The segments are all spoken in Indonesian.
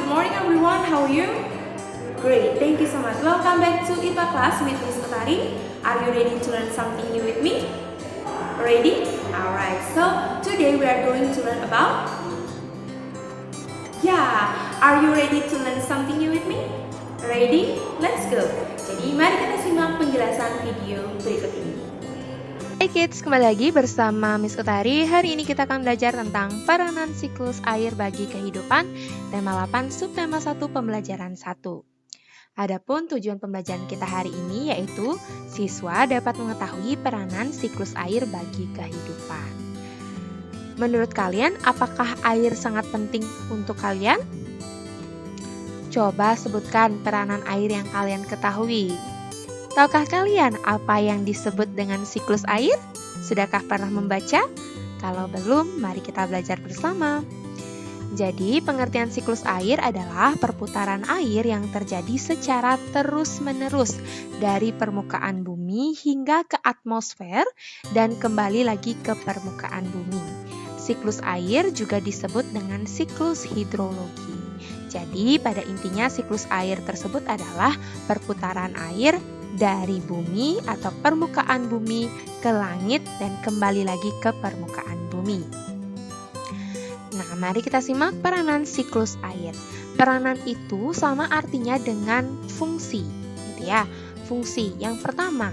morning everyone, how are you? Great, thank you so much. Welcome back to IPA class with Miss Utari. Are you ready to learn something new with me? Ready? Alright, so today we are going to learn about... are you ready to learn something new with me? Ready? Let's go. Jadi mari kita simak penjelasan video berikut ini. Hai kids, kembali lagi bersama Miss Utari. Hari ini kita akan belajar tentang peranan siklus air bagi kehidupan, tema 8, subtema 1, pembelajaran 1. Adapun tujuan pembelajaran kita hari ini yaitu siswa dapat mengetahui peranan siklus air bagi kehidupan. Menurut kalian, apakah air sangat penting untuk kalian? Coba sebutkan peranan air yang kalian ketahui. Tahukah kalian apa yang disebut dengan siklus air? Sudahkah pernah membaca? Kalau belum, mari kita belajar bersama. Jadi, pengertian siklus air adalah perputaran air yang terjadi secara terus-menerus dari permukaan bumi hingga ke atmosfer dan kembali lagi ke permukaan bumi. Siklus air juga disebut dengan siklus hidrologi. Jadi, pada intinya siklus air tersebut adalah perputaran air dari bumi atau permukaan bumi ke langit dan kembali lagi ke permukaan bumi. Nah, mari kita simak peranan siklus air. Peranan itu sama artinya dengan fungsi, gitu ya. Fungsi yang pertama,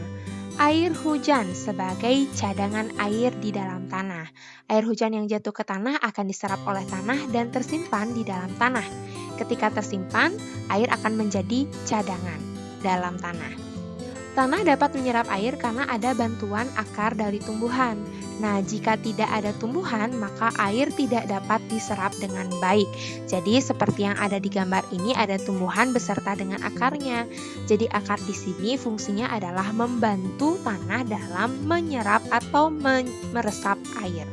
air hujan sebagai cadangan air di dalam tanah. Air hujan yang jatuh ke tanah akan diserap oleh tanah dan tersimpan di dalam tanah. Ketika tersimpan, air akan menjadi cadangan dalam tanah. Tanah dapat menyerap air karena ada bantuan akar dari tumbuhan. Nah, jika tidak ada tumbuhan, maka air tidak dapat diserap dengan baik. Jadi, seperti yang ada di gambar ini, ada tumbuhan beserta dengan akarnya. Jadi, akar di sini fungsinya adalah membantu tanah dalam menyerap atau meresap air.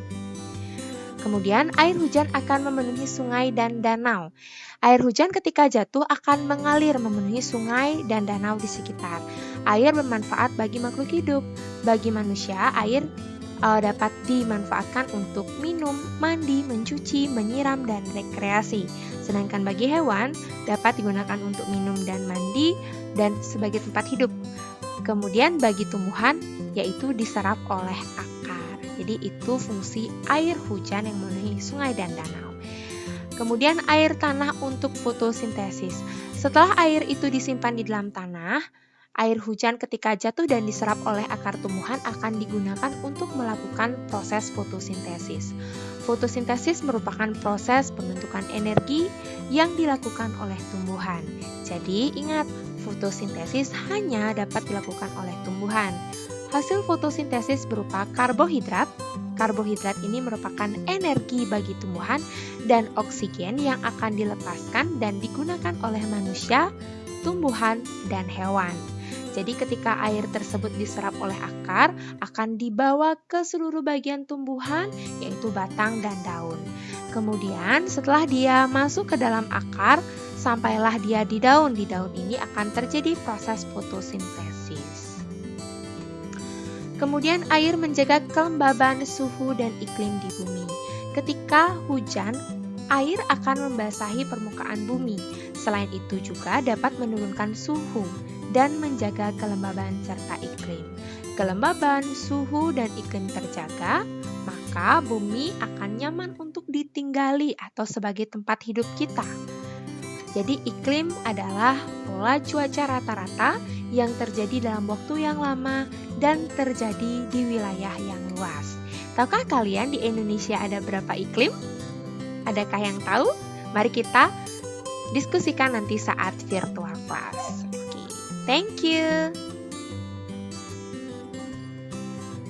Kemudian, air hujan akan memenuhi sungai dan danau. Air hujan ketika jatuh akan mengalir memenuhi sungai dan danau di sekitar. Air bermanfaat bagi makhluk hidup. Bagi manusia, air dapat dimanfaatkan untuk minum, mandi, mencuci, menyiram, dan rekreasi. Sedangkan bagi hewan, dapat digunakan untuk minum dan mandi dan sebagai tempat hidup. Kemudian bagi tumbuhan, yaitu diserap oleh akar. Jadi itu fungsi air hujan yang memenuhi sungai dan danau. Kemudian air tanah untuk fotosintesis. Setelah air itu disimpan di dalam tanah, air hujan ketika jatuh dan diserap oleh akar tumbuhan akan digunakan untuk melakukan proses fotosintesis. Fotosintesis merupakan proses pembentukan energi yang dilakukan oleh tumbuhan. Jadi ingat, fotosintesis hanya dapat dilakukan oleh tumbuhan. Hasil fotosintesis berupa karbohidrat. Karbohidrat ini merupakan energi bagi tumbuhan dan oksigen yang akan dilepaskan dan digunakan oleh manusia, tumbuhan, dan hewan. Jadi ketika air tersebut diserap oleh akar, akan dibawa ke seluruh bagian tumbuhan, yaitu batang dan daun. Kemudian setelah dia masuk ke dalam akar, sampailah dia di daun. Di daun ini akan terjadi proses fotosintesis. Kemudian air menjaga kelembaban suhu dan iklim di bumi. Ketika hujan, air akan membasahi permukaan bumi. Selain itu juga dapat menurunkan suhu dan menjaga kelembaban serta iklim. Kelembaban, suhu, dan iklim terjaga, maka bumi akan nyaman untuk ditinggali atau sebagai tempat hidup kita. Jadi iklim adalah pola cuaca rata-rata yang terjadi dalam waktu yang lama dan terjadi di wilayah yang luas. Tahukah kalian di Indonesia ada berapa iklim? Adakah yang tahu? Mari kita diskusikan nanti saat virtual class. Oke, thank you.